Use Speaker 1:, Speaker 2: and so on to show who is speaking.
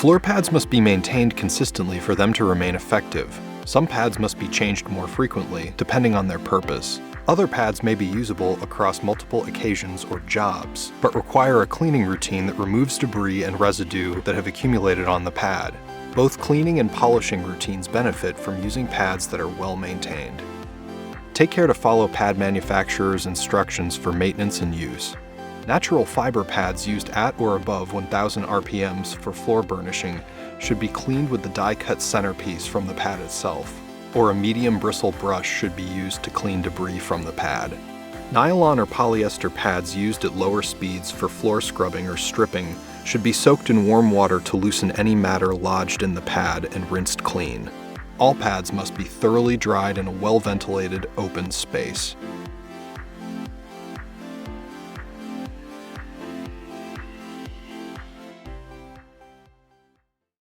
Speaker 1: Floor pads must be maintained consistently for them to remain effective. Some pads must be changed more frequently, depending on their purpose. Other pads may be usable across multiple occasions or jobs, but require a cleaning routine that removes debris and residue that have accumulated on the pad. Both cleaning and polishing routines benefit from using pads that are well maintained. Take care to follow pad manufacturers' instructions for maintenance and use. Natural fiber pads used at or above 1000 RPMs for floor burnishing should be cleaned with the die-cut centerpiece from the pad itself, or a medium bristle brush should be used to clean debris from the pad. Nylon or polyester pads used at lower speeds for floor scrubbing or stripping should be soaked in warm water to loosen any matter lodged in the pad and rinsed clean. All pads must be thoroughly dried in a well-ventilated, open space.